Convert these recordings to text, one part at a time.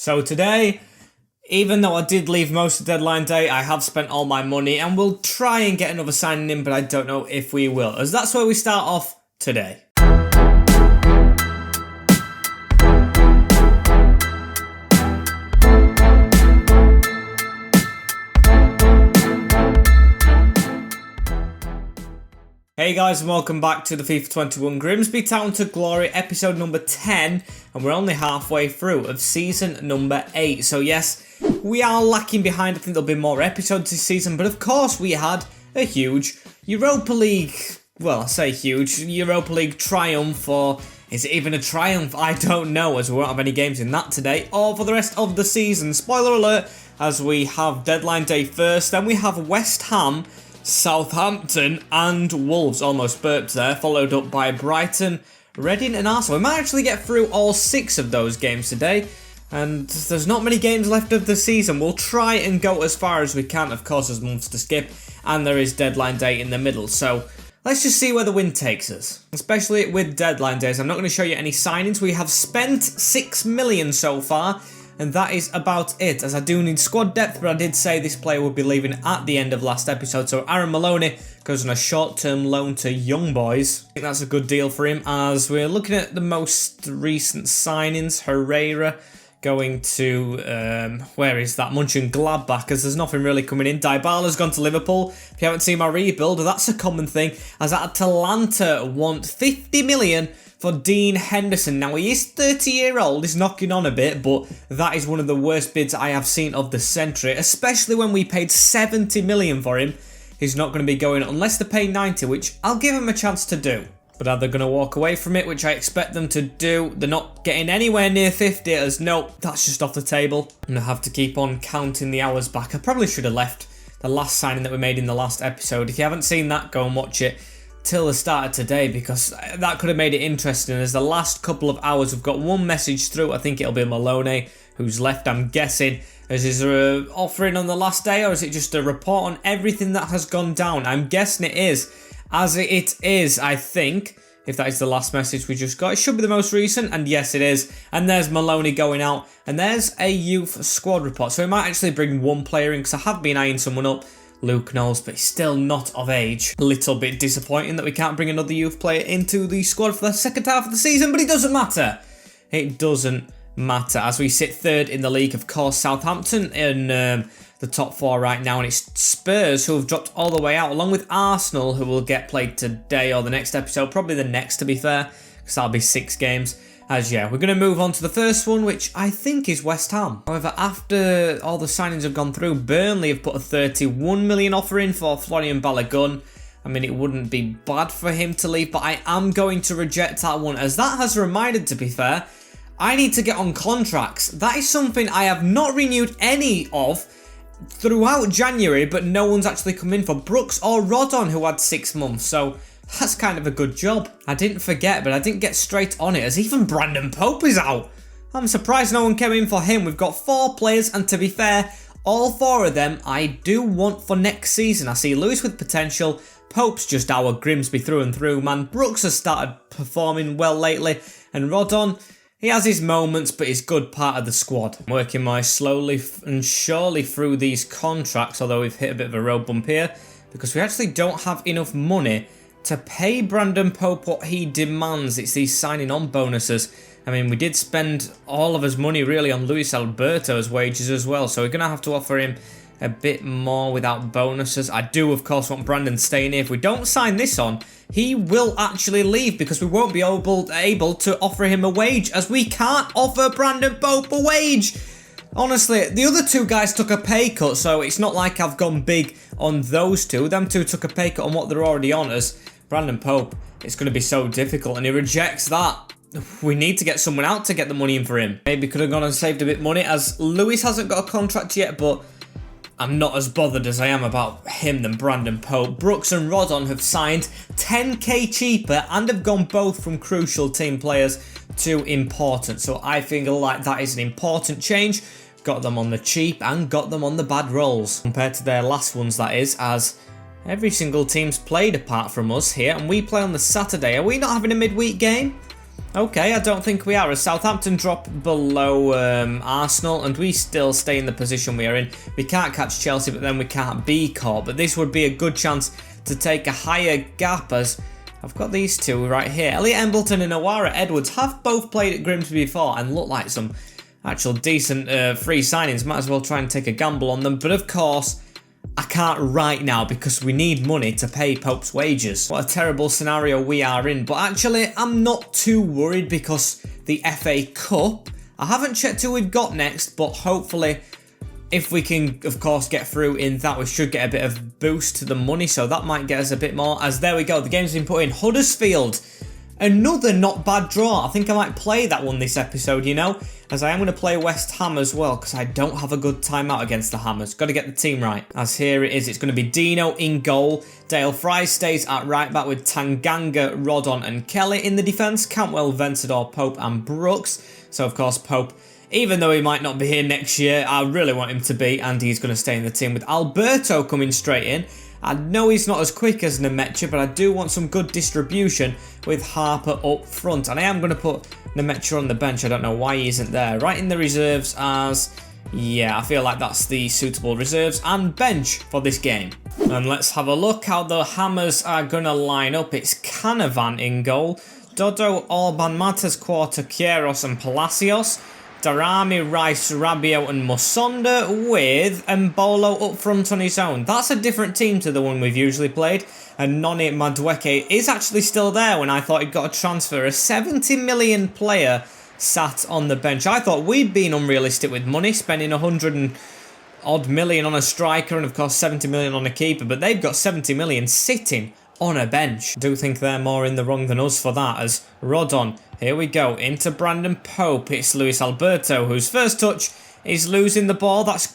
So today, even though I did leave most of deadline day, I have spent all my money and we'll try and get another signing in, but I don't know if we will, as that's where we start off today. Hey guys, and welcome back to the FIFA 21 Grimsby Town to Glory episode number 10, and we're only halfway through of season number 8. So yes, we are lacking behind. I think there'll be more episodes this season, but of course we had a huge Europa League, well, I say huge, Europa League triumph, or is it even a triumph? I don't know, as we won't have any games in that today or for the rest of the season. Spoiler alert, as we have deadline day first, then we have West Ham, Southampton and Wolves, almost burped there, followed up by Brighton, Reading and Arsenal. We might actually get through all 6 of those games today, and there's not many games left of the season. We'll try and go as far as we can. Of course, there's months to skip, and there is deadline day in the middle, so let's just see where the wind takes us, especially with deadline days. I'm not going to show you any signings. We have spent 6 million so far, and that is about it, as I do need squad depth, but I did say this player would be leaving at the end of last episode. So Aaron Maloney goes on a short-term loan to Young Boys. I think that's a good deal for him, as we're looking at the most recent signings. Herrera going to, where is that? Mönchengladbach, as there's nothing really coming in. Dybala's gone to Liverpool. If you haven't seen my rebuild, that's a common thing, as Atalanta want 50 million for Dean Henderson. Now, he is 30-year-old, he's knocking on a bit, but that is one of the worst bids I have seen of the century, especially when we paid 70 million for him. He's not going to be going unless they pay 90, which I'll give him a chance to do. But are they going to walk away from it, which I expect them to do? They're not getting anywhere near 50, as nope, that's just off the table. I'm going to have to keep on counting the hours back. I probably should have left the last signing that we made in the last episode. If you haven't seen that, go and watch it till the start of today, because that could have made it interesting. As the last couple of hours, we've got one message through. I think it'll be Maloney who's left, I'm guessing. Is there an offering on the last day, or is it just a report on everything that has gone down? I'm guessing it is, as it is, I think. If that is the last message we just got, it should be the most recent, and yes it is. And there's Maloney going out, and there's a youth squad report. So we might actually bring one player in, because I have been eyeing someone up, Luke Knowles, but he's still not of age. A little bit disappointing that we can't bring another youth player into the squad for the second half of the season, but it doesn't matter. It doesn't matter, as we sit third in the league. Of course, Southampton in the top 4 right now, and it's Spurs who have dropped all the way out, along with Arsenal, who will get played today or the next episode, probably the next to be fair, because that'll be 6 games. As yeah, we're going to move on to the first one, which I think is West Ham. However, after all the signings have gone through, Burnley have put a 31 million offer in for Florian Balogun. I mean, it wouldn't be bad for him to leave, but I am going to reject that one, as that has reminded, to be fair, I need to get on contracts. That is something I have not renewed any of throughout January, but no one's actually come in for Brooks or Rodon, who had 6 months, so that's kind of a good job. I didn't forget, but I didn't get straight on it, as even Brandon Pope is out. I'm surprised no one came in for him. We've got 4 players, and to be fair, all 4 of them I do want for next season. I see Lewis with potential. Pope's just our Grimsby through and through, man. Brooks has started performing well lately, and Rodon, he has his moments, but he's good part of the squad. I'm working my slowly and surely through these contracts, although we've hit a bit of a road bump here, because we actually don't have enough money to pay Brandon Pope what he demands. It's these signing on bonuses. I mean, we did spend all of his money really on Luis Alberto's wages as well, so we're going to have to offer him a bit more without bonuses. I do, of course, want Brandon staying here. If we don't sign this on, he will actually leave, because we won't be able to offer him a wage, as we can't offer Brandon Pope a wage. Honestly, the other 2 guys took a pay cut, so it's not like I've gone big on those 2. Them 2 took a pay cut on what they're already on, as Brandon Pope, it's going to be so difficult, and he rejects that. We need to get someone out to get the money in for him. Maybe could have gone and saved a bit of money, as Lewis hasn't got a contract yet, but I'm not as bothered as I am about him than Brandon Pope. Brooks and Rodon have signed 10k cheaper and have gone both from crucial team players to important. So I feel like that is an important change. Got them on the cheap and got them on the bad rolls, compared to their last ones, that is, as every single team's played apart from us here, and we play on the Saturday. Are we not having a midweek game? Okay, I don't think we are, as Southampton drop below Arsenal, and we still stay in the position we are in. We can't catch Chelsea, but then we can't be caught. But this would be a good chance to take a higher gap, as I've got these two right here. Elliot Embleton and Awara Edwards have both played at Grimsby before and look like some actual decent free signings. Might as well try and take a gamble on them. But of course, I can't right now because we need money to pay Pope's wages. What a terrible scenario we are in. But actually, I'm not too worried because the FA Cup, I haven't checked who we've got next, but hopefully if we can, of course, get through in that, we should get a bit of boost to the money. So that might get us a bit more. As there we go, the game's been put in. Huddersfield, another not bad draw. I think I might play that one this episode, you know, as I am going to play West Ham as well because I don't have a good time out against the Hammers. Got to get the team right. As here it is, it's going to be Dino in goal. Dale Fry stays at right back with Tanganga, Rodon and Kelly in the defence. Cantwell, Ventador, Pope and Brooks. So of course Pope, even though he might not be here next year, I really want him to be, and he's going to stay in the team with Alberto coming straight in. I know he's not as quick as Nemecha, but I do want some good distribution with Harper up front. And I am going to put Nemecha on the bench. I don't know why he isn't there. Right in the reserves as, yeah, I feel like that's the suitable reserves and bench for this game. And let's have a look how the Hammers are going to line up. It's Canavan in goal. Dodo, Orban, Matas, Quarta, Queiroz and Palacios. Darami, Rice, Rabiot and Musonda with Mbolo up front on his own. That's a different team to the one we've usually played. And Noni Madueke is actually still there when I thought he'd got a transfer. A 70 million player sat on the bench. I thought we'd been unrealistic with money, spending 100 and odd million on a striker and of course 70 million on a keeper. But they've got 70 million sitting on a bench. I do think they're more in the wrong than us for that, as Rodon, here we go, into Brandon Pope. It's Luis Alberto, whose first touch is losing the ball. That's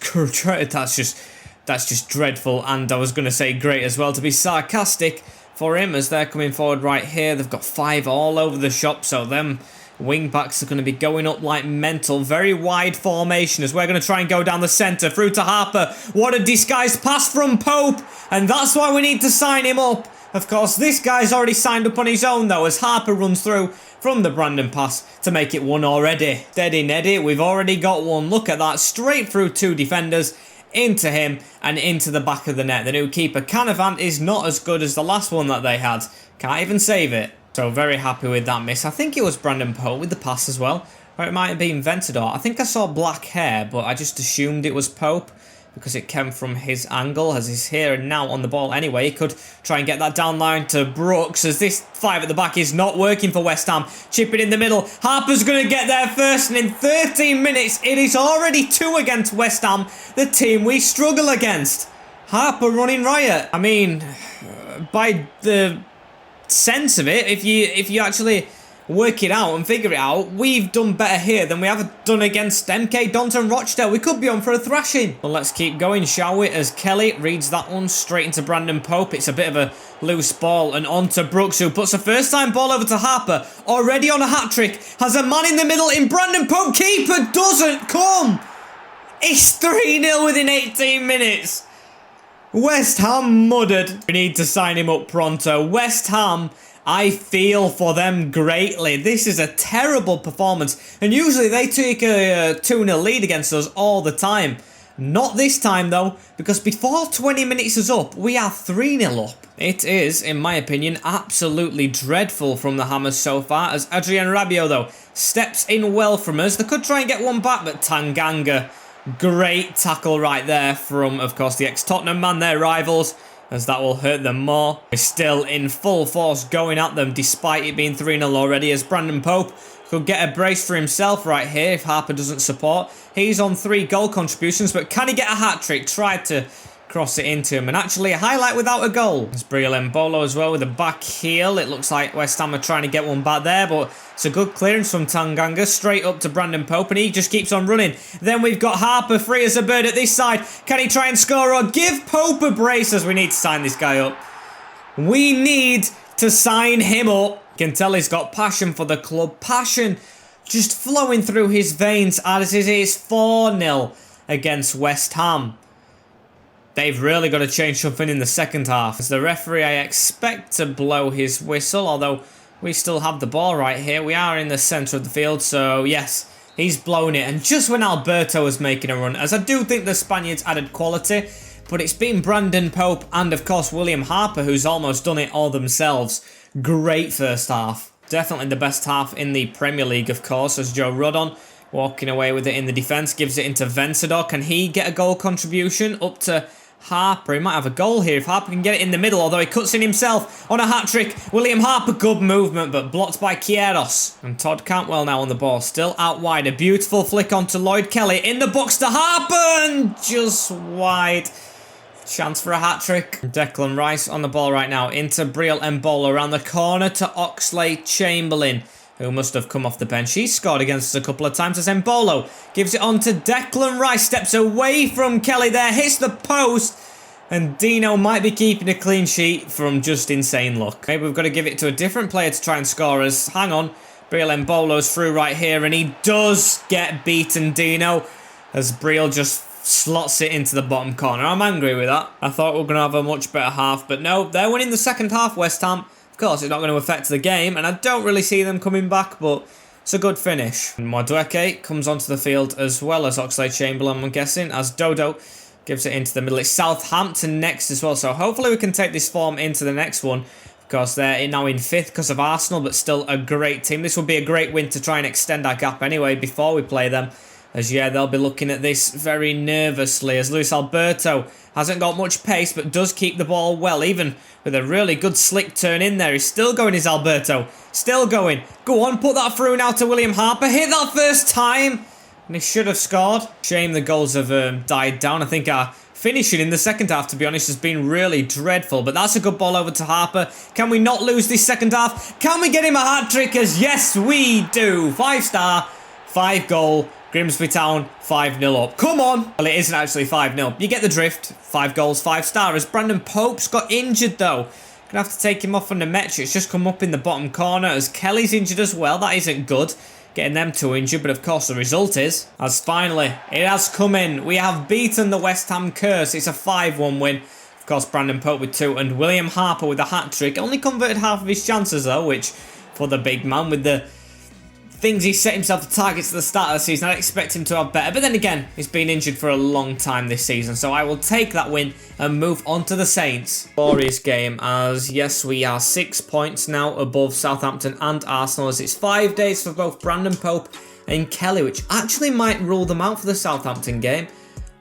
just dreadful, and I was going to say great as well, to be sarcastic for him, as they're coming forward right here. They've got 5 all over the shop, so them wing backs are going to be going up like mental. Very wide formation as we're going to try and go down the centre through to Harper. What a disguised pass from Pope, and that's why we need to sign him up. Of course, this guy's already signed up on his own though, as Harper runs through from the Brandon pass to make it 1 already. Steady Neddy, we've already got 1. Look at that, straight through 2 defenders, into him and into the back of the net. The new keeper, Canavan, is not as good as the last one that they had. Can't even save it. So very happy with that miss. I think it was Brandon Pope with the pass as well. Or it might have been Ventador. I think I saw black hair, but I just assumed it was Pope because it came from his angle, as he's here and now on the ball anyway. He could try and get that down line to Brooks, as this 5 at the back is not working for West Ham. Chip it in the middle. Harper's going to get there first, and in 13 minutes, it is already 2 against West Ham, the team we struggle against. Harper running riot. I mean, by the sense of it, if you actually work it out and figure it out, we've done better here than we have done against MK Dons and Rochdale. We could be on for a thrashing. Well, let's keep going, shall we? As Kelly reads that one straight into Brandon Pope. It's a bit of a loose ball, and on to Brooks, who puts a first-time ball over to Harper. Already on a hat-trick. Has a man in the middle in Brandon Pope. Keeper doesn't come. It's 3-0 within 18 minutes. West Ham muddered. We need to sign him up pronto. West Ham, I feel for them greatly. This is a terrible performance, and usually they take a 2-0 lead against us all the time. Not this time though, because before 20 minutes is up, we are 3-0 up. It is, in my opinion, absolutely dreadful from the Hammers so far, as Adrien Rabiot though steps in well from us. They could try and get one back, but Tanganga, great tackle right there from, of course, the ex-Tottenham man, their rivals, as that will hurt them more. We're still in full force going at them despite it being 3-0 already, as Brandon Pope could get a brace for himself right here if Harper doesn't support. He's on 3 goal contributions, but can he get a hat-trick? Tried to cross it into him, and actually a highlight without a goal. There's Briel Mbolo as well with a back heel. It looks like West Ham are trying to get one back there, but it's a good clearance from Tanganga straight up to Brandon Pope, and he just keeps on running. Then we've got Harper free as a bird at this side. Can he try and score, or give Pope a brace, as we need to sign this guy up? We need to sign him up. You can tell he's got passion for the club. Passion just flowing through his veins, as it is 4-0 against West Ham. They've really got to change something in the second half. As the referee, I expect to blow his whistle, although We still have the ball right here. We are in the centre of the field, so yes, he's blown it. And just when Alberto was making a run, as I do think the Spaniards added quality, but it's been Brandon Pope and, of course, William Harper who's almost done it all themselves. Great first half. Definitely the best half in the Premier League, of course, as Joe Rodon walking away with it in the defence. Gives it into Vencedor. Can he get a goal contribution? Up to Harper. He might have a goal here if Harper can get it in the middle, although he cuts in himself on a hat-trick. William Harper, good movement, but blocked by Queiroz. And Todd Cantwell now on the ball, still out wide. A beautiful flick onto Lloyd Kelly. In the box to Harper, and just wide. Chance for a hat-trick. Declan Rice on the ball right now. Into Briel Embolo around the corner to Oxlade-Chamberlain, who must have come off the bench. He scored against us a couple of times as Embolo gives it on to Declan Rice. Steps away from Kelly there. Hits the post. And Dino might be keeping a clean sheet from just insane luck. Maybe we've got to give it to a different player to try and score us. Hang on. Briel Embolo's through right here. And he does get beaten, Dino, as Briel just slots it into the bottom corner. I'm angry with that. I thought we were going to have a much better half. But no, they're winning the second half, West Ham. Of course, it's not going to affect the game, and I don't really see them coming back, but it's a good finish. And Madueke comes onto the field as well as Oxlade-Chamberlain, I'm guessing, as Dodo gives it into the middle. It's Southampton next as well, so hopefully we can take this form into the next one. Of course, they're now in 5th because of Arsenal, but still a great team. This would be a great win to try and extend our gap anyway before we play them. As yeah, they'll be looking at this very nervously as Luis Alberto hasn't got much pace but does keep the ball well, even with a really good slick turn in there. He's still going, is Alberto. Still going. Go on, put that through now to William Harper. Hit that first time. And he should have scored. Shame the goals have died down. I think our finishing in the second half, to be honest, has been really dreadful. But that's a good ball over to Harper. Can we not lose this second half? Can we get him a hat-trick? As yes, we do. 5-star, 5-goal. Grimsby Town 5-0 up. Come on! Well, it isn't actually 5-0. You get the drift. 5 goals, 5-star. As Brandon Pope's got injured, though. Gonna have to take him off on the match. It's just come up in the bottom corner as Kelly's injured as well. That isn't good. Getting them two injured, but of course the result is, as finally, it has come in. We have beaten the West Ham curse. It's a 5-1 win. Of course, Brandon Pope with 2 and William Harper with a hat-trick. Only converted half of his chances, though, which, for the big man with the things he set himself to targets at the start of the season, I'd expect him to have better. But then again, he's been injured for a long time this season. So I will take that win and move on to the Saints. Glorious game as, yes, we are 6 points now above Southampton and Arsenal as it's 5 days for both Brandon Pope and Kelly, which actually might rule them out for the Southampton game.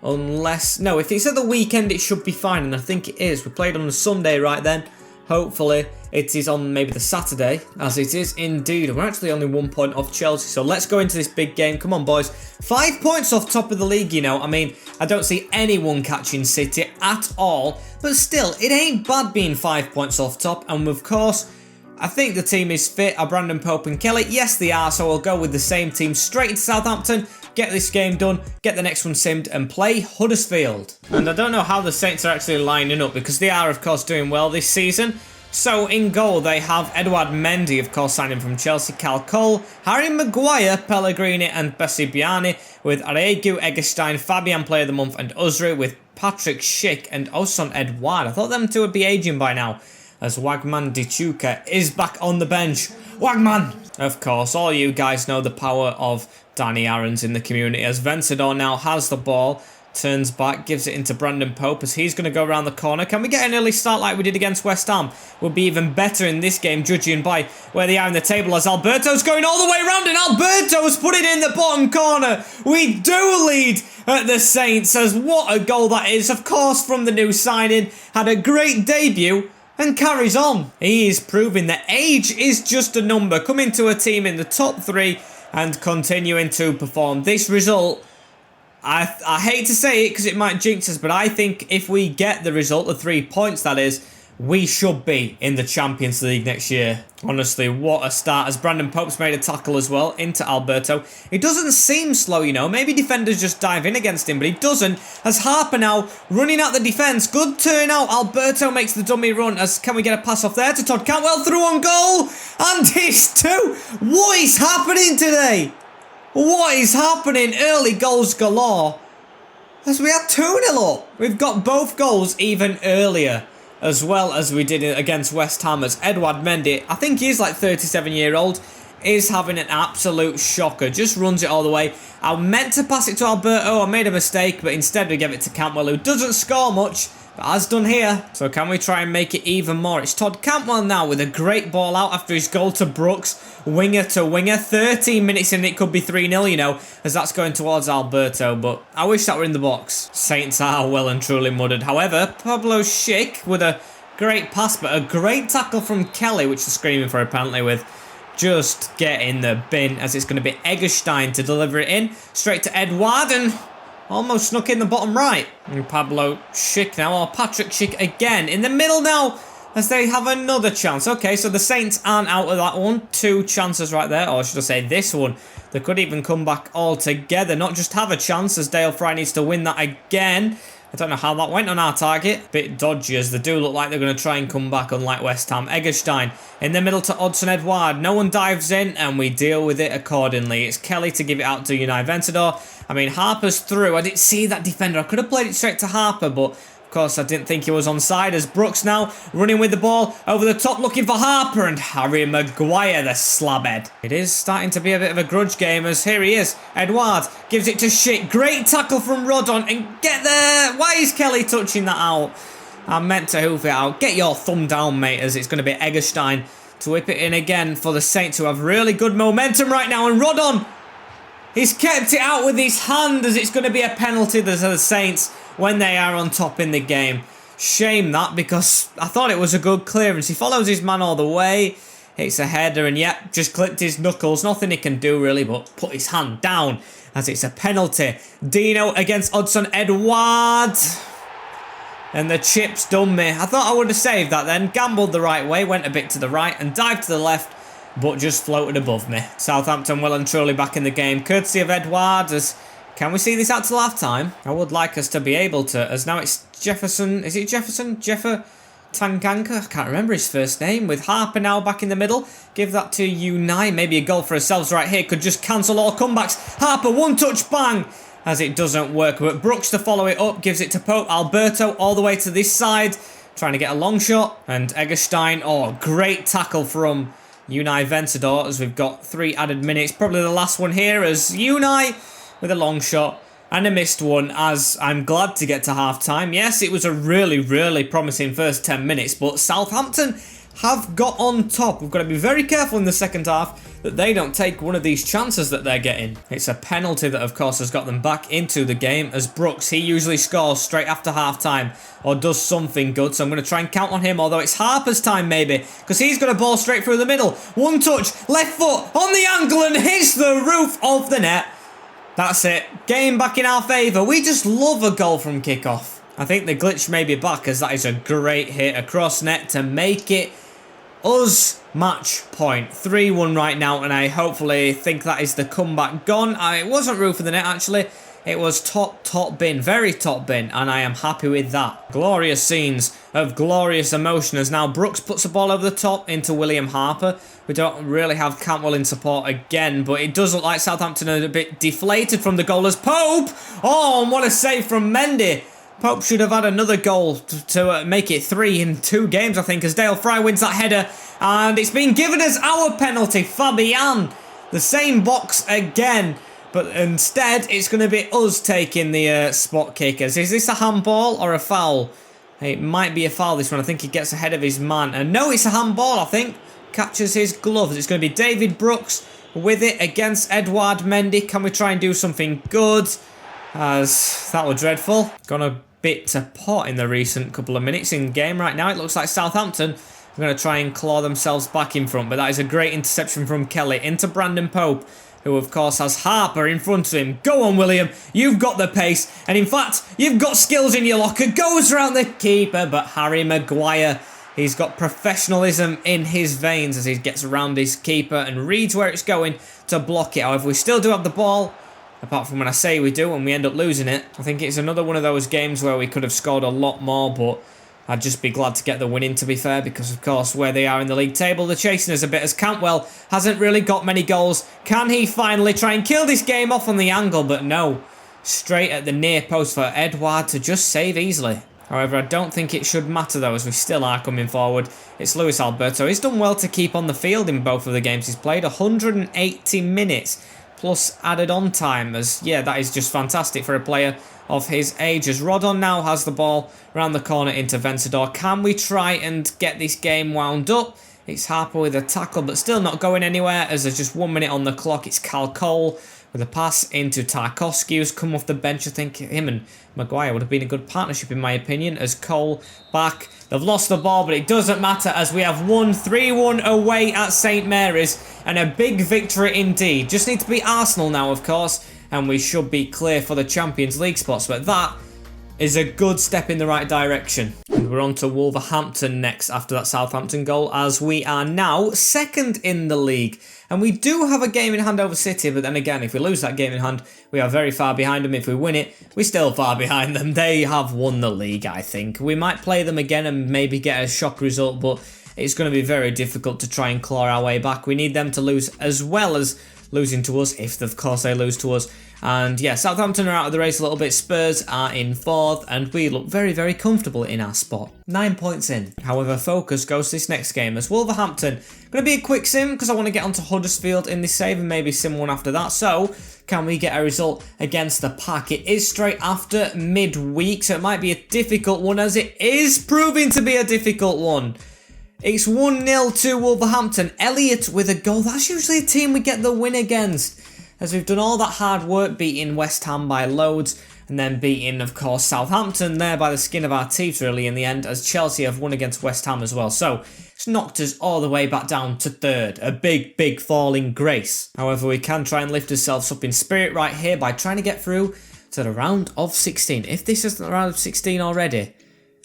Unless, no, if it's at the weekend, it should be fine. And I think it is. We played on the Sunday right then. Hopefully it is on maybe the Saturday, as it is indeed. We're actually only 1 point off Chelsea, so let's go into this big game. Come on, boys. 5 points off top of the league, you know. I mean, I don't see anyone catching City at all, but still, it ain't bad being 5 points off top. And of course, I think the team is fit. Are Brandon Pope and Kelly? Yes, they are, so we'll go with the same team straight into Southampton, get this game done, get the next one simmed, and play Huddersfield. And I don't know how the Saints are actually lining up, because they are, of course, doing well this season. So in goal, they have Edouard Mendy, of course, signing from Chelsea, Cal Cole, Harry Maguire, Pellegrini, and Bessibiani, with Aregu, Eggestein, Fabian Player of the Month, and Usri, with Patrick Schick and Oson Edouard. I thought them two would be aging by now, as Wagman Dichuka is back on the bench. Wagman! Of course, all you guys know the power of Danny Aarons in the community, as Vencedor now has the ball, turns back, gives it into Brandon Pope as he's going to go around the corner. Can we get an early start like we did against West Ham? We'll be even better in this game, judging by where they are in the table, as Alberto's going all the way around, and Alberto's put it in the bottom corner. We do lead at the Saints, as what a goal that is. Of course, from the new signing, had a great debut and carries on. He is proving that age is just a number, coming to a team in the top 3 and continuing to perform. This result, I hate to say it because it might jinx us, but I think if we get the result, the 3 points that is, we should be in the Champions League next year. Honestly, what a start, as Brandon Pope's made a tackle as well into Alberto. He doesn't seem slow, you know. Maybe defenders just dive in against him, but he doesn't. As Harper now running out the defence. Good turn out. Alberto makes the dummy run. As can we get a pass off there to Todd Cantwell? Through on goal. And it's 2. What is happening today? What is happening? Early goals galore. As we are 2-0 up. We've got both goals even earlier. as well as we did against West Ham, as Edouard Mendy, I think he's like 37-year-old, is having an absolute shocker. Just runs it all the way. I meant to pass it to Alberto. I made a mistake, but instead we gave it to Cantwell, who doesn't score much, but has done here. So can we try and make it even more? It's Todd Cantwell now with a great ball out after his goal to Brooks. Winger to winger. 13 minutes in, it could be 3-0, you know, as that's going towards Alberto. But I wish that were in the box. Saints are well and truly muddied. However, Pablo Schick with a great pass, but a great tackle from Kelly, which is screaming for a penalty with. Just get in the bin, as it's going to be Eggestein to deliver it in. Straight to Edouard, and almost snuck in the bottom right. And Pablo Schick now, or Patrick Schick again. In the middle now, as they have another chance. Okay, so the Saints aren't out of that one. 2 chances right there, or should I say this one. They could even come back all together, not just have a chance, as Dale Fry needs to win that again. I don't know how that went on our target. Bit dodgy, as they do look like they're going to try and come back, unlike West Ham. Eggestein in the middle to Odsonne Edouard. No one dives in, and we deal with it accordingly. It's Kelly to give it out to Unai Ventador. I mean, Harper's through. I didn't see that defender. I could have played it straight to Harper, but of course I didn't think he was onside, as Brooks now running with the ball over the top, looking for Harper, and Harry Maguire, the slabhead. It is starting to be a bit of a grudge game, as here he is. Edouard gives it to Schick. Great tackle from Rodon, and get there. Why is Kelly touching that out? I meant to hoof it out. Get your thumb down, mate, as it's going to be Eggestein to whip it in again for the Saints, who have really good momentum right now, and Rodon, he's kept it out with his hand, as it's going to be a penalty to the Saints when they are on top in the game. Shame that, because I thought it was a good clearance. He follows his man all the way. Hits a header, and yep, just clipped his knuckles. Nothing he can do really but put his hand down, as it's a penalty. Dino against Odsonne Edouard. And the chip's done me. I thought I would have saved that then. Gambled the right way, went a bit to the right and dived to the left, but just floated above me. Southampton well and truly back in the game, courtesy of Edouard. As can we see this out till half time? I would like us to be able to, as now it's Jefferson. Is it Jefferson? Tanganga? I can't remember his first name. With Harper now back in the middle. Give that to Unai. Maybe a goal for ourselves right here. Could just cancel all comebacks. Harper, one touch, bang! As it doesn't work. But Brooks to follow it up. Gives it to Pope. Alberto all the way to this side. Trying to get a long shot. And Eggestein. Oh, great tackle from Unai Ventador, as we've got 3 added minutes. Probably the last one here, as Unai with a long shot and a missed one, as I'm glad to get to half-time. Yes, it was a really, really promising first 10 minutes, but Southampton have got on top. We've got to be very careful in the second half that they don't take one of these chances that they're getting. It's a penalty that, of course, has got them back into the game, as Brooks, he usually scores straight after half-time or does something good, so I'm going to try and count on him, although it's Harper's time maybe, because he's got a ball straight through the middle. One touch, left foot on the angle, and hits the roof of the net. That's it. Game back in our favour. We just love a goal from kickoff. I think the glitch may be back, as that is a great hit across net to make it us match point. 3-1 right now, and I hopefully think that is the comeback gone. It wasn't roof of the net, actually. It was top bin, very top bin, and I am happy with that. Glorious scenes of glorious emotion, as now Brooks puts the ball over the top into William Harper. We don't really have Cantwell in support again, but it does look like Southampton are a bit deflated from the goal, as Pope! Oh, and what a save from Mendy! Pope should have had another goal to make it 3 in 2 games, I think, as Dale Fry wins that header, and it's been given as our penalty. Fabian, the same box again. But instead, it's going to be us taking the spot kickers. Is this a handball or a foul? It might be a foul, this one. I think he gets ahead of his man. And no, it's a handball, I think. Catches his gloves. It's going to be David Brooks with it against Edouard Mendy. Can we try and do something good? As that was dreadful. Gone a bit to pot in the recent couple of minutes in game right now. It looks like Southampton are going to try and claw themselves back in front. But that is a great interception from Kelly into Brandon Pope, who of course has Harper in front of him. Go on, William, you've got the pace, and in fact, you've got skills in your locker. Goes around the keeper, but Harry Maguire, he's got professionalism in his veins as he gets around his keeper and reads where it's going to block it. However, we still do have the ball, apart from when I say we do and we end up losing it. I think it's another one of those games where we could have scored a lot more, but I'd just be glad to get the win in, to be fair, because of course where they are in the league table, they're chasing us a bit, as Cantwell hasn't really got many goals. Can he finally try and kill this game off on the angle? But no, straight at the near post for Edouard to just save easily. However, I don't think it should matter though, as we still are coming forward. It's Luis Alberto. He's done well to keep on the field in both of the games he's played. 180 minutes plus added on time, as yeah, that is just fantastic for a player of his age. As Rodon now has the ball around the corner into Vencedor. Can we try and get this game wound up? It's Harper with a tackle, but still not going anywhere, as there's just 1 minute on the clock. It's Cal Cole with a pass into Tarkowski, who's come off the bench. I think him and Maguire would have been a good partnership in my opinion, as Cole back. They've lost the ball, but it doesn't matter, as we have won 3-1 away at St Mary's, and a big victory indeed. Just need to beat Arsenal now, of course, and we should be clear for the Champions League spots, but that is a good step in the right direction. And we're on to Wolverhampton next after that Southampton goal, as we are now second in the league. And we do have a game in hand over City, but then again, if we lose that game in hand, we are very far behind them. If we win it, we're still far behind them. They have won the league, I think. We might play them again and maybe get a shock result, but it's going to be very difficult to try and claw our way back. We need them to lose as well as losing to us, if of course they lose to us. And yeah, Southampton are out of the race a little bit. Spurs are in 4th, and we look very, very comfortable in our spot. 9 points in. However, focus goes to this next game, as Wolverhampton going to be a quick sim, because I want to get onto Huddersfield in this save and maybe sim one after that. So can we get a result against the Pack? It is straight after midweek, so it might be a difficult one, as it is proving to be a difficult one. It's 1-0 to Wolverhampton. Elliott with a goal. That's usually a team we get the win against, as we've done all that hard work beating West Ham by loads, and then beating, of course, Southampton there by the skin of our teeth really in the end, as Chelsea have won against West Ham as well. So it's knocked us all the way back down to 3rd. A big, big fall in grace. However, we can try and lift ourselves up in spirit right here by trying to get through to the round of 16. If this isn't the round of 16 already,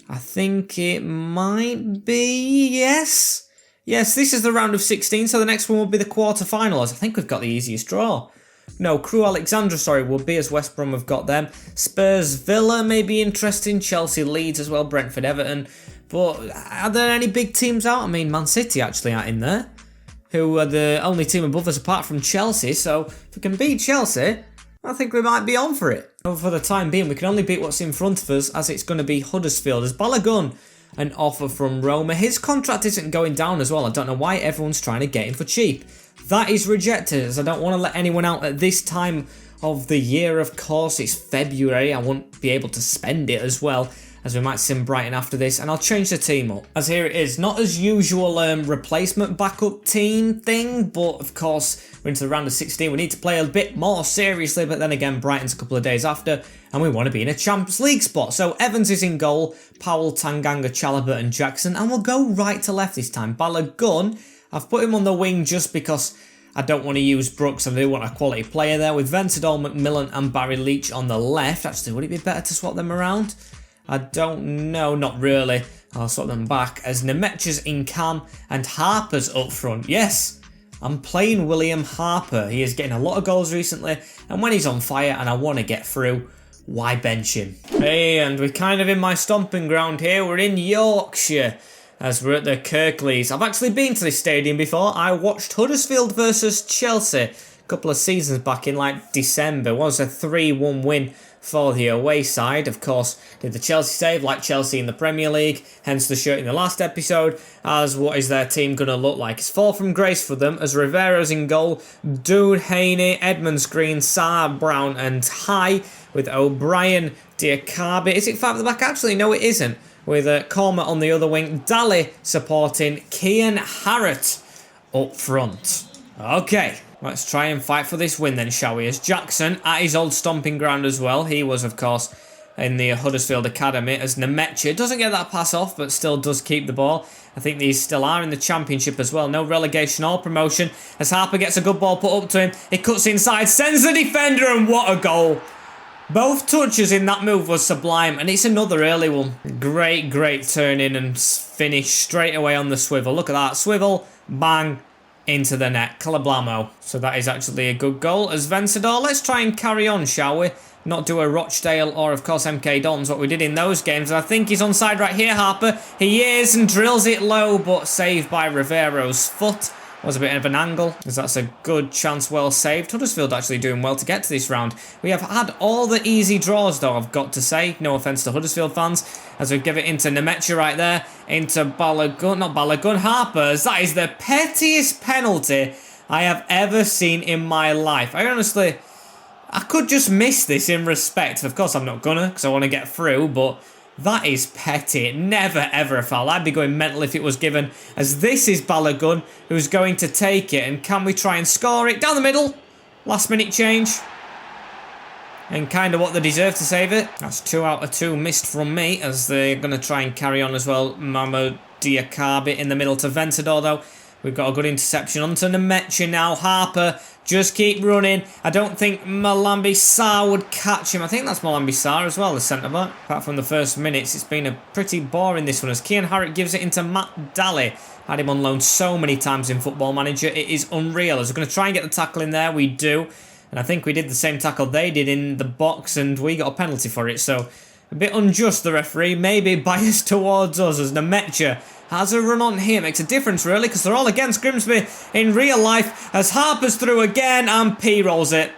I think it might be, yes. Yes, this is the round of 16, so the next one will be the quarterfinals. I think we've got the easiest draw. No, Crew Alexandra, sorry, will be, as West Brom have got them. Spurs Villa may be interesting. Chelsea Leeds as well. Brentford Everton. But are there any big teams out? I mean, Man City actually aren't in there, who are the only team above us apart from Chelsea. So if we can beat Chelsea, I think we might be on for it. But for the time being, we can only beat what's in front of us, as it's going to be Huddersfield. As Balogun, an offer from Roma. His contract isn't going down as well. I don't know why everyone's trying to get him for cheap. That is rejected, as I don't want to let anyone out at this time of the year. Of course, it's February. I won't be able to spend it as well, as we might sim Brighton after this, and I'll change the team up. As here it is, not as usual replacement backup team thing, but of course we're into the round of 16. We need to play a bit more seriously, but then again, Brighton's a couple of days after, and we want to be in a Champions League spot. So Evans is in goal, Powell, Tanganga, Chalobah and Jackson, and we'll go right to left this time. Balogun, I've put him on the wing just because I don't want to use Brooks, and I do want a quality player there, with Vencedor, McMillan and Barry Leach on the left. Actually, would it be better to swap them around? I don't know, not really. I'll swap them back, as Nemetcha's in cam and Harper's up front. Yes, I'm playing William Harper. He is getting a lot of goals recently, and when he's on fire and I want to get through, why bench him? Hey, and we're kind of in my stomping ground here. We're in Yorkshire, as we're at the Kirklees. I've actually been to this stadium before. I watched Huddersfield versus Chelsea a couple of seasons back in like December. It was a 3-1 win for the away side. Of course, did the Chelsea save like Chelsea in the Premier League, hence the shirt in the last episode. As what is their team going to look like? It's fall from grace for them, as Rivero's in goal, Dude Haney, Edmonds Green, Saar, Brown and High, with O'Brien, Diakabi. Is it 5 at the back? Actually, no it isn't. With Korma on the other wing, Daly supporting, Kian Harrott up front. Okay, let's try and fight for this win then, shall we? As Jackson at his old stomping ground as well. He was, of course, in the Huddersfield Academy, as Nemetcha doesn't get that pass off, but still does keep the ball. I think these still are in the Championship as well. No relegation or promotion, as Harper gets a good ball put up to him. He cuts inside, sends the defender, and what a goal. Both touches in that move was sublime, and it's another early one. Great, great turn in and finish straight away on the swivel. Look at that. Swivel, bang, into the net. Calablamo. So that is actually a good goal. As Vencedor, let's try and carry on, shall we? Not do a Rochdale or, of course, MK Dons, what we did in those games. And I think he's onside right here, Harper. He is, and drills it low, but saved by Rivero's foot. Was a bit of an angle, as that's a good chance, well saved. Huddersfield actually doing well to get to this round. We have had all the easy draws though, I've got to say. No offence to Huddersfield fans. as we give it into Nemecha right there, into Harper's. That is the pettiest penalty I have ever seen in my life. I could just miss this in respect. Of course I'm not gonna, because I want to get through, but that is petty. Never ever a foul. I'd be going mental if it was given, as this is Balogun who's going to take it. And can we try and score it? Down the middle. Last minute change. And kind of what they deserve to save it. That's 2 out of 2 missed from me, as they're going to try and carry on as well. Mamo Diakabi in the middle to Ventador though. We've got a good interception onto Nemecha now. Harper, just keep running. I don't think Malambi Sarr would catch him. I think that's Malambi Sarr as well, the centre-back. Apart from the first minutes, it's been a pretty boring this one, as Kian Harrett gives it into Matt Daly. Had him on loan so many times in Football Manager. It is unreal. As we're going to try and get the tackle in there, we do. And I think we did the same tackle they did in the box, and we got a penalty for it. So, a bit unjust, the referee. Maybe biased towards us, as Nemecha has a run on here. Makes a difference, really, because they're all against Grimsby in real life. As Harper's through again, and P rolls it.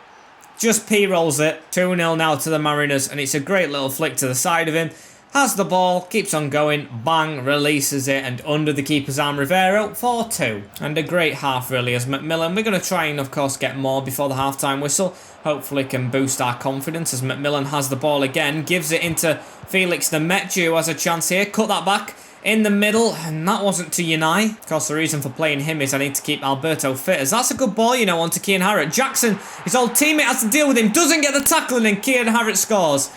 Just P rolls it. 2-0 now to the Mariners, and it's a great little flick to the side of him. Has the ball, keeps on going, bang, releases it, and under the keeper's arm, Rivero, 4-2. And a great half, really, as McMillan. We're going to try and, of course, get more before the half-time whistle. Hopefully can boost our confidence, as McMillan has the ball again. Gives it into Felix Nemecha, who has a chance here. Cut that back in the middle, and that wasn't to Unai. Of course, the reason for playing him is I need to keep Alberto fit, as that's a good ball, you know, onto Kian Harrett. Jackson, his old teammate, has to deal with him. Doesn't get the tackling, and Kian Harrett scores.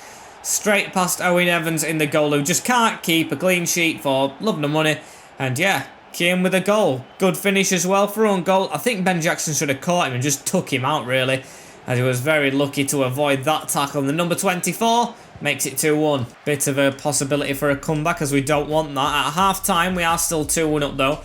Straight past Owen Evans in the goal, who just can't keep a clean sheet for love nor money. And yeah, Kian with a goal. Good finish as well for own goal. I think Ben Jackson should have caught him and just took him out, really, as he was very lucky to avoid that tackle. And the number 24 makes it 2-1. Bit of a possibility for a comeback, as we don't want that. At half-time, we are still 2-1 up, though,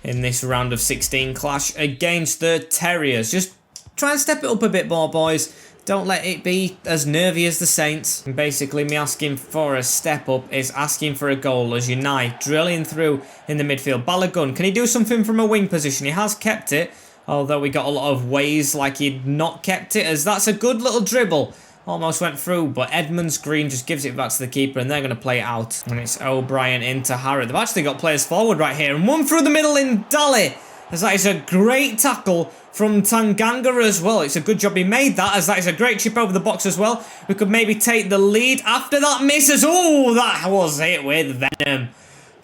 in this round of 16 clash against the Terriers. Just try and step it up a bit more, boys. Don't let it be as nervy as the Saints. And basically, me asking for a step up is asking for a goal, as Unai drilling through in the midfield. Balogun, can he do something from a wing position? He has kept it, although we got a lot of ways like he'd not kept it, as that's a good little dribble. Almost went through, but Edmonds Green just gives it back to the keeper, and they're going to play it out. And it's O'Brien into Harrett. They've actually got players forward right here, and one through the middle in Daly, as that is a great tackle from Tanganga as well. It's a good job he made that, as that is a great chip over the box as well. We could maybe take the lead after that misses. Oh, that was hit with venom.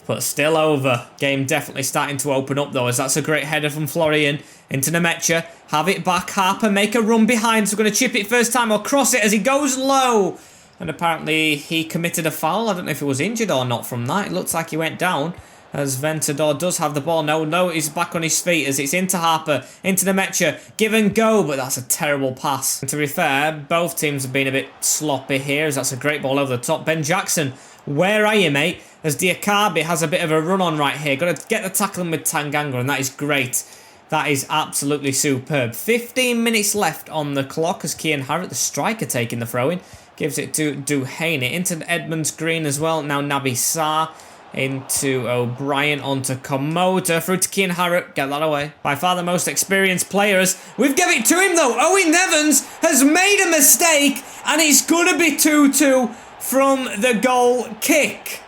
But still over. Game definitely starting to open up, though, as that's a great header from Florian into Nemecha. Have it back. Harper make a run behind. So we're going to chip it first time or cross it as he goes low. And apparently he committed a foul. I don't know if he was injured or not from that. It looks like he went down, as Ventador does have the ball. No, he's back on his feet, as it's into Harper, into Nemecha, give and go, but that's a terrible pass. And to be fair, both teams have been a bit sloppy here, as that's a great ball over the top. Ben Jackson, where are you, mate? As Diakabi has a bit of a run on right here. Got to get the tackling with Tanganga, and that is great. That is absolutely superb. 15 minutes left on the clock, as Kian Harrett, the striker, taking the throw-in. Gives it to Duhaney, into Edmonds Green as well. Now Naby Sarr into O'Brien, onto Komoda, through to Kian Harrett, get that away. By far the most experienced players. We've given it to him though. Owen Evans has made a mistake, and it's going to be 2-2 from the goal kick.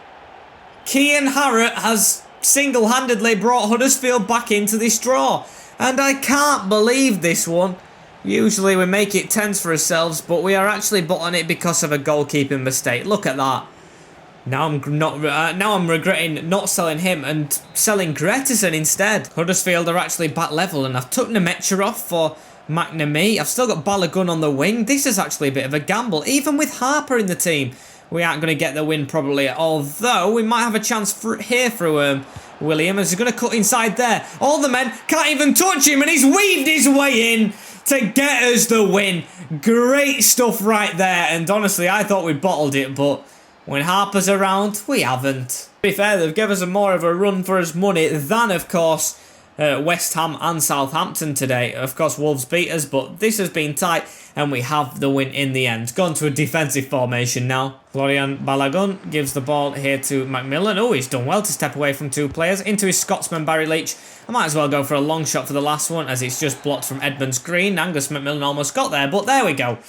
Kian Harrett has single-handedly brought Huddersfield back into this draw, and I can't believe this one. Usually we make it tense for ourselves, but we are actually botting it because of a goalkeeping mistake. Look at that. Now I'm regretting not selling him and selling Greterson instead. Huddersfield are actually back level, and I've took Nemecha off for McNamee. I've still got Balogun on the wing. This is actually a bit of a gamble. Even with Harper in the team, we aren't going to get the win probably, although we might have a chance here through William, as he's going to cut inside there. All the men can't even touch him, and he's weaved his way in to get us the win. Great stuff right there, and honestly, I thought we bottled it, but when Harper's around, we haven't. To be fair, they've given us more of a run for his money than, of course, West Ham and Southampton today. Of course, Wolves beat us, but this has been tight, and we have the win in the end. Gone to a defensive formation now. Florian Balogun gives the ball here to McMillan. Oh, he's done well to step away from two players. Into his Scotsman, Barry Leach. I might as well go for a long shot for the last one, as it's just blocked from Edmonds Green. Angus McMillan almost got there, but there we go.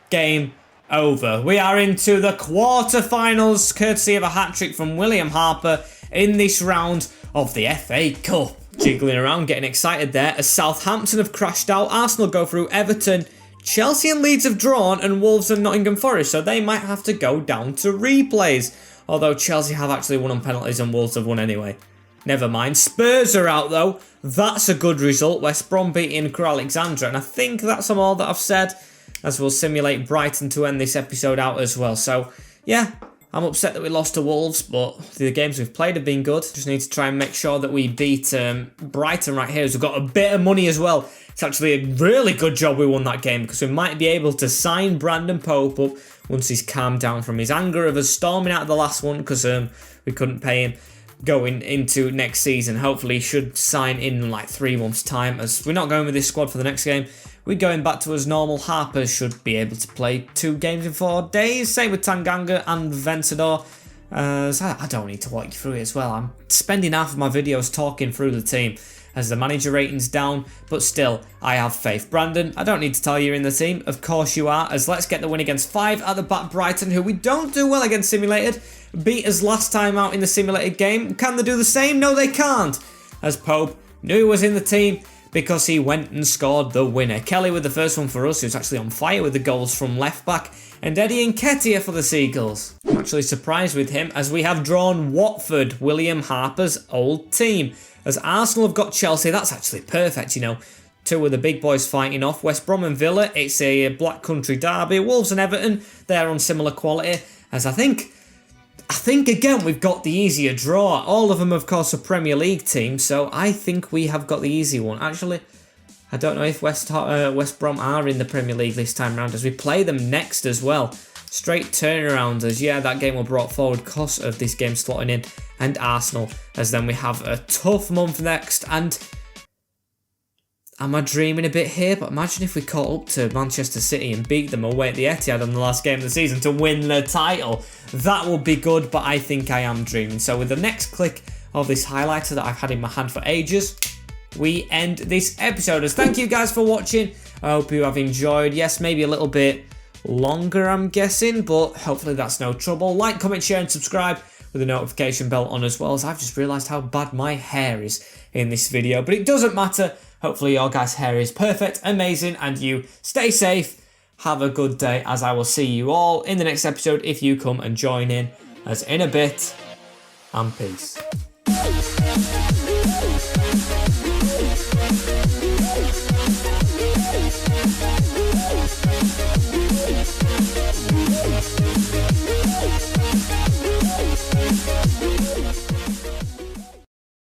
Game over. We are into the quarter-finals, courtesy of a hat-trick from William Harper in this round of the FA Cup. Jiggling around, getting excited there, as Southampton have crashed out, Arsenal go through Everton, Chelsea and Leeds have drawn, and Wolves and Nottingham Forest, so they might have to go down to replays. Although Chelsea have actually won on penalties and Wolves have won anyway. Never mind. Spurs are out though. That's a good result. West Brom beating Crewe Alexandra, and I think that's all that I've said, as we'll simulate Brighton to end this episode out as well. So, yeah, I'm upset that we lost to Wolves, but the games we've played have been good. Just need to try and make sure that we beat Brighton right here, as we've got a bit of money as well. It's actually a really good job we won that game, because we might be able to sign Brandon Pope up once he's calmed down from his anger of us storming out of the last one, because we couldn't pay him going into next season. Hopefully he should sign in like 3 months' time, as we're not going with this squad for the next game. We're going back to as normal. Harper should be able to play 2 games in 4 days. Same with Tanganga and Ventador. So I don't need to walk you through it as well. I'm spending half of my videos talking through the team, as the manager rating's down, but still, I have faith. Brandon, I don't need to tell you you're in the team. Of course you are, as let's get the win against 5 at the back Brighton, who we don't do well against simulated. Beat us last time out in the simulated game. Can they do the same? No, they can't. As Pope knew he was in the team because he went and scored the winner. Kelly with the first one for us, who's actually on fire with the goals from left back. And Eddie Nketiah for the Seagulls. I'm actually surprised with him, as we have drawn Watford, William Harper's old team. As Arsenal have got Chelsea, that's actually perfect, you know. 2 of the big boys fighting off. West Brom and Villa, it's a Black Country derby. Wolves and Everton, they're on similar quality. As I think again we've got the easier draw. All of them, of course, are Premier League teams, so I think we have got the easy one. Actually, I don't know if West Brom are in the Premier League this time around, as we play them next as well. Straight turnaround, as yeah, that game was brought forward because of this game slotting in, and Arsenal, as then we have a tough month next. And am I dreaming a bit here? But imagine if we caught up to Manchester City and beat them away at the Etihad on the last game of the season to win the title. That would be good, but I think I am dreaming. So with the next click of this highlighter that I've had in my hand for ages, we end this episode. As thank you guys for watching. I hope you have enjoyed. Yes, maybe a little bit longer, I'm guessing, but hopefully that's no trouble. Like, comment, share and subscribe with the notification bell on as well, as I've just realised how bad my hair is in this video, but it doesn't matter. Hopefully your guys' hair is perfect, amazing, and you stay safe. Have a good day, as I will see you all in the next episode if you come and join in, as in a bit, and peace.